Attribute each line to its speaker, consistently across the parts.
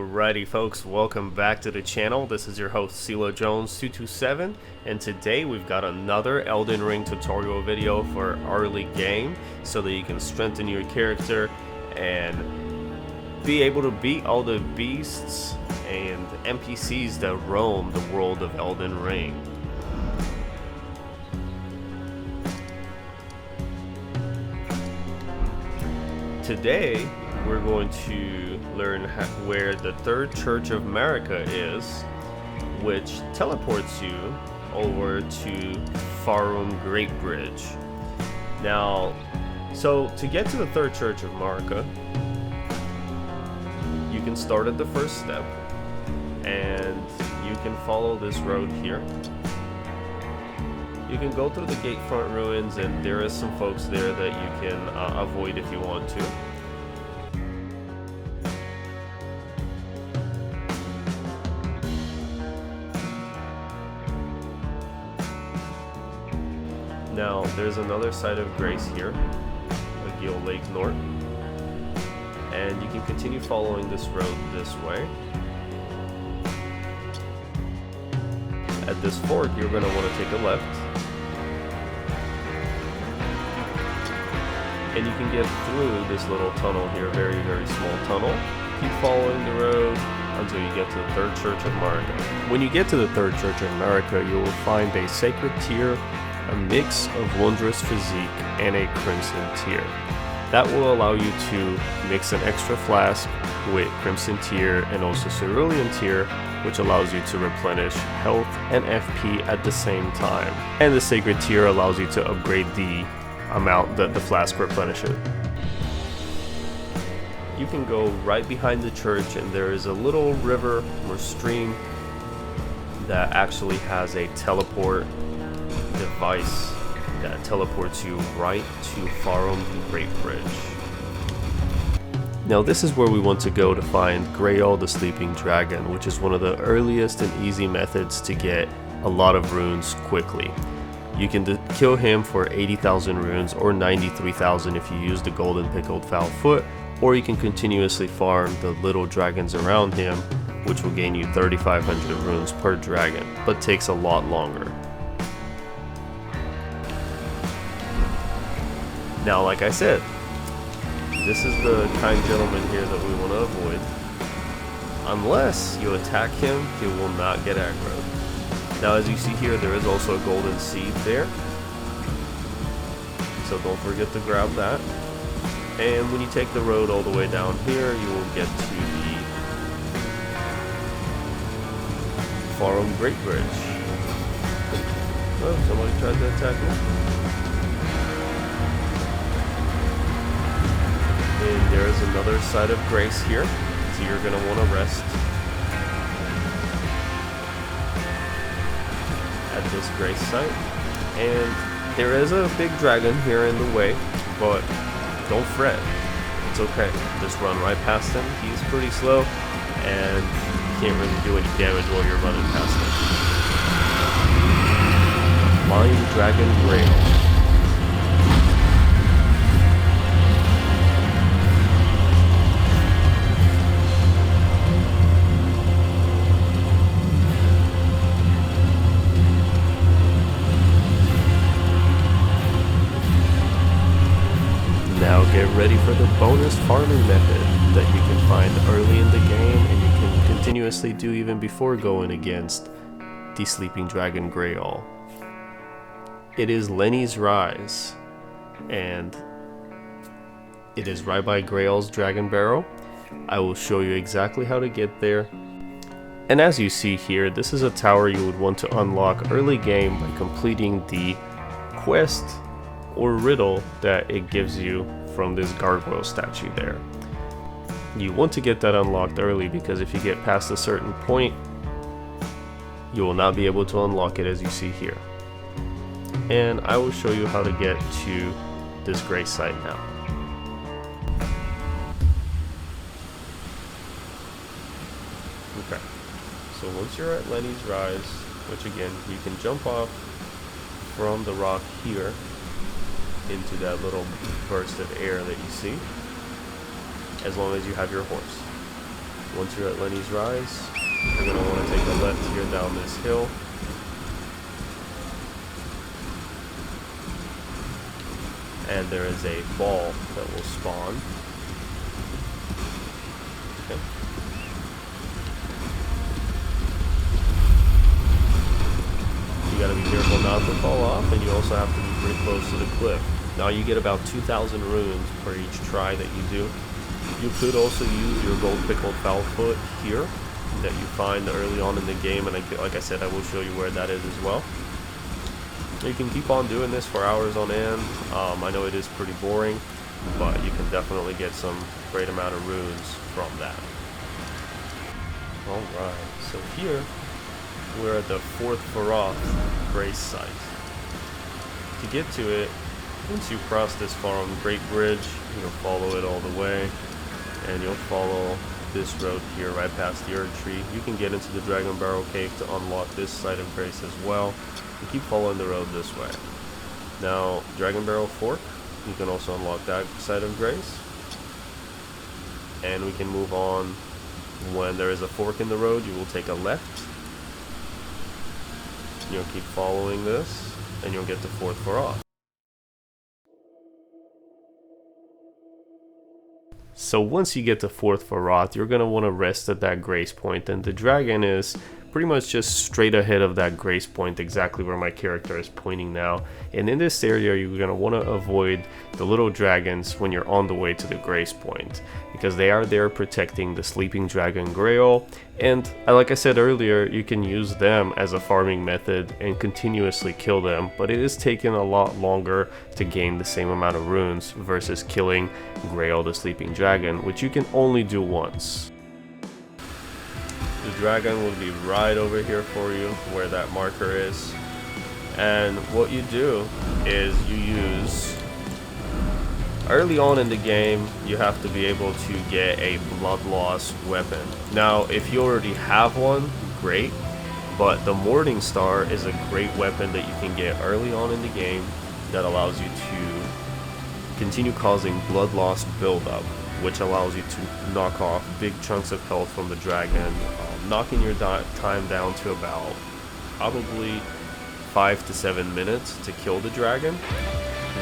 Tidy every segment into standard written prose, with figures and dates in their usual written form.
Speaker 1: Alrighty folks, welcome back to the channel. This is your host CeeLo Jones 227, and today we've got another Elden Ring tutorial video for early game so that you can strengthen your character and be able to beat all the beasts and NPCs that roam the world of Elden Ring. Today we're going to learn where the Third Church of America is, which teleports you over to Farum Great Bridge. Now, so to get to the Third Church of America, you can start at the first step and you can follow this road here. You can go through the Gatefront ruins, and there is some folks there that you can avoid if you want to. Now, there's another site of grace here, Agil Lake North, and you can continue following this road this way. At this fork, you're going to want to take a left, and you can get through this little tunnel here, very, very small tunnel. Keep following the road until you get to the Third Church of America. When you get to the Third Church of America, you will find a sacred tear, a mix of wondrous physique, and a crimson tear. That will allow you to mix an extra flask with crimson tear and also cerulean tear, which allows you to replenish health and FP at the same time. And the sacred tear allows you to upgrade the amount that the flask replenishes. You can go right behind the church, and there is a little river or stream that actually has a teleport device that teleports you right to Farum Great Bridge. Now this is where we want to go to find Greyoll the Sleeping Dragon, which is one of the earliest and easy methods to get a lot of runes quickly. You can kill him for 80,000 runes or 93,000 if you use the Gold Pickled Fowl Foot, or you can continuously farm the little dragons around him, which will gain you 3,500 runes per dragon, but takes a lot longer. Now, like I said, this is the kind gentleman here that we want to avoid. Unless you attack him, he will not get aggroed. Now, as you see here, there is also a golden seed there, so don't forget to grab that. And when you take the road all the way down here, you will get to the Farum Great Bridge. Oh, somebody tried to attack me. And there is another side of grace here, so you're going to want to rest at this grace site. And there is a big dragon here in the way, but don't fret, it's okay. Just run right past him. He's pretty slow, and you can't really do any damage while you're running past him. Elder Dragon Greyoll. Now get ready for the bonus farming method that you can find early in the game, and you can continuously do even before going against the Sleeping Dragon Greyoll. It is Lenny's Rise, and it is right by Greyoll's Dragon Barrow. I will show you exactly how to get there. And as you see here, this is a tower you would want to unlock early game by completing the quest or riddle that it gives you from this gargoyle statue there. You want to get that unlocked early, because if you get past a certain point, you will not be able to unlock it, as you see here. And I will show you how to get to this grace site now. Okay, so once you're at Lenny's Rise, which again, you can jump off from the rock here into that little burst of air that you see, as long as you have your horse. Once you're at Lenny's Rise, you're going to want to take a left here down this hill. And there is a ball that will spawn. Okay. You gotta be careful not to fall off, and you also have to be pretty close to the cliff. Now you get about 2,000 runes per each try that you do. You could also use your Gold Pickled Fowl Foot here that you find early on in the game, and like I said, I will show you where that is as well. You can keep on doing this for hours on end. I know it is pretty boring, but you can definitely get some great amount of runes from that. Alright, so here we're at the 4th Faroth Grace site. To get to it, once you cross this Farum Great Bridge, you'll follow it all the way, and you'll follow this road here right past the Erd Tree. You can get into the Dragon Barrel Cave to unlock this site of Grace as well. You keep following the road this way. Now, Dragon Barrel Fork, you can also unlock that site of Grace. And we can move on. When there is a fork in the road, you will take a left. You'll keep following this, and you'll get to 4th Faroth. So once you get to 4th Faroth, you're going to want to rest at that grace point, and the dragon is pretty much just straight ahead of that grace point, exactly where my character is pointing now. And in this area, you're going to want to avoid the little dragons when you're on the way to the grace point, because they are there protecting the sleeping dragon Greyoll. And like I said earlier, you can use them as a farming method and continuously kill them, but it is taking a lot longer to gain the same amount of runes versus killing Greyoll the sleeping dragon, which you can only do once. The dragon will be right over here for you, where that marker is. And what you do is you use... Early on in the game, you have to be able to get a blood loss weapon. Now, if you already have one, great. But the Morningstar is a great weapon that you can get early on in the game that allows you to continue causing blood loss buildup, which allows you to knock off big chunks of health from the dragon, knocking your time down to about probably 5 to 7 minutes to kill the dragon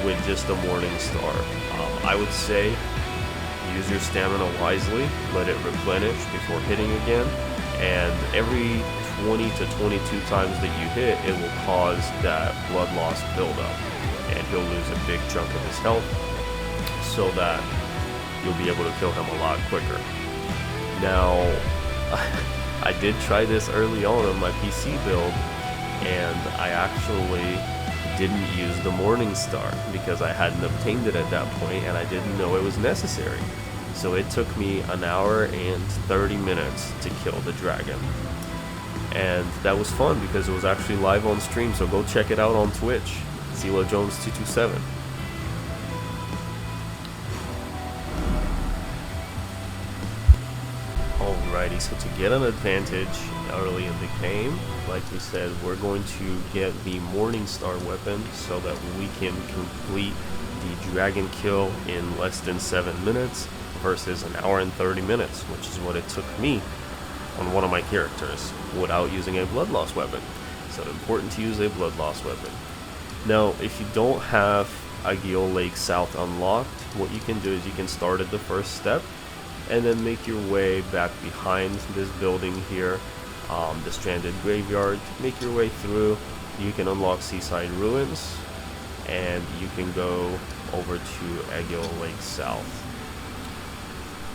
Speaker 1: with just the Morningstar. I would say use your stamina wisely, let it replenish before hitting again, and every 20 to 22 times that you hit, it will cause that blood loss buildup, and he'll lose a big chunk of his health, so that you'll be able to kill him a lot quicker. Now, I did try this early on my PC build, and I actually didn't use the Morningstar because I hadn't obtained it at that point, and I didn't know it was necessary. So it took me an hour and 30 minutes to kill the dragon. And that was fun because it was actually live on stream, so go check it out on Twitch, Zelo Jones 227. Alrighty, so to get an advantage early in the game, like we said, we're going to get the Morningstar weapon so that we can complete the dragon kill in less than 7 minutes versus an hour and 30 minutes, which is what it took me on one of my characters without using a blood loss weapon. So important to use a blood loss weapon. Now, if you don't have Agiel Lake South unlocked, what you can do is you can start at the first step and then make your way back behind this building here, the Stranded Graveyard. Make your way through. You can unlock Seaside Ruins, and you can go over to Agiel Lake South.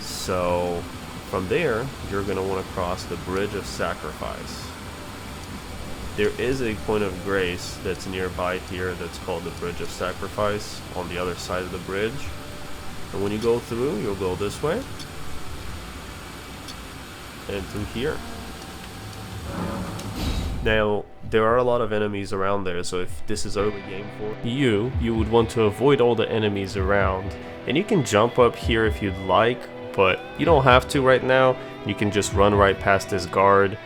Speaker 1: So from there, you're going to want to cross the Bridge of Sacrifice. There is a point of grace that's nearby here that's called the Bridge of Sacrifice on the other side of the bridge. And when you go through, you'll go this way and through here. Now, there are a lot of enemies around there, so if this is early game for you, you would want to avoid all the enemies around. And you can jump up here if you'd like, but you don't have to right now. You can just run right past this guard.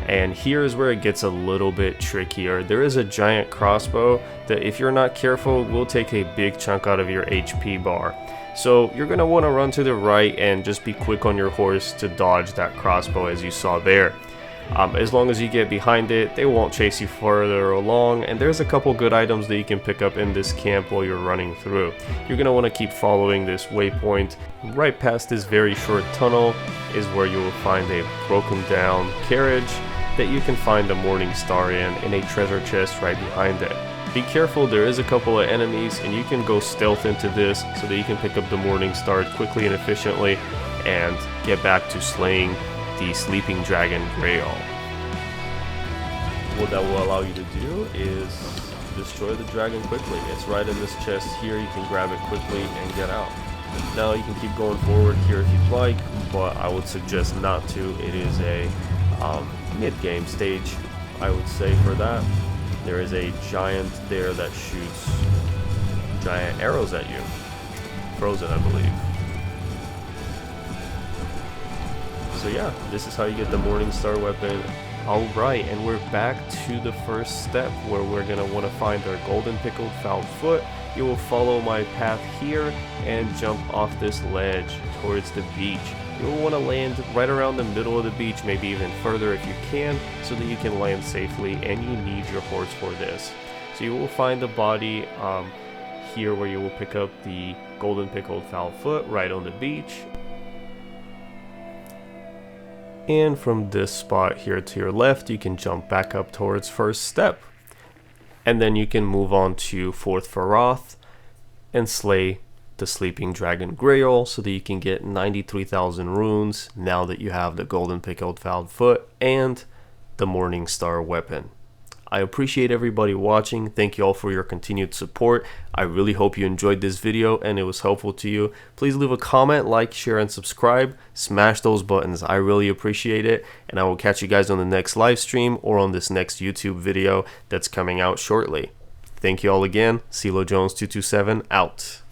Speaker 1: And here is where it gets a little bit trickier. There is a giant crossbow that, if you're not careful, will take a big chunk out of your HP bar. So you're going to want to run to the right and just be quick on your horse to dodge that crossbow as you saw there. As long as you get behind it, they won't chase you further along, and there's a couple good items that you can pick up in this camp while you're running through. You're going to want to keep following this waypoint. Right past this very short tunnel is where you will find a broken down carriage that you can find the Morningstar in a treasure chest right behind it. Be careful, there is a couple of enemies, and you can go stealth into this so that you can pick up the Morningstar quickly and efficiently and get back to slaying the Sleeping Dragon Greyoll. What that will allow you to do is destroy the dragon quickly. It's right in this chest here, you can grab it quickly and get out. Now you can keep going forward here if you'd like, but I would suggest not to. It is a mid-game stage, I would say, for that. There is a giant there that shoots giant arrows at you. Frozen, I believe. So yeah, this is how you get the Morningstar weapon. Alright, and we're back to the first step where we're going to want to find our Golden Pickled Fowl Foot. You will follow my path here and jump off this ledge towards the beach. You will want to land right around the middle of the beach, maybe even further if you can, so that you can land safely, and you need your horse for this. So you will find the body here where you will pick up the Golden Pickled Fowl Foot right on the beach. And from this spot here to your left, you can jump back up towards first step. And then you can move on to Fourth Faroth and slay the Sleeping Dragon Greyoll so that you can get 93,000 runes now that you have the Golden Pickled Fowl Foot and the Morningstar weapon. I appreciate everybody watching. Thank you all for your continued support. I really hope you enjoyed this video and it was helpful to you. Please leave a comment, like, share, and subscribe. Smash those buttons. I really appreciate it. And I will catch you guys on the next live stream or on this next YouTube video that's coming out shortly. Thank you all again. CeeLoJones227 out.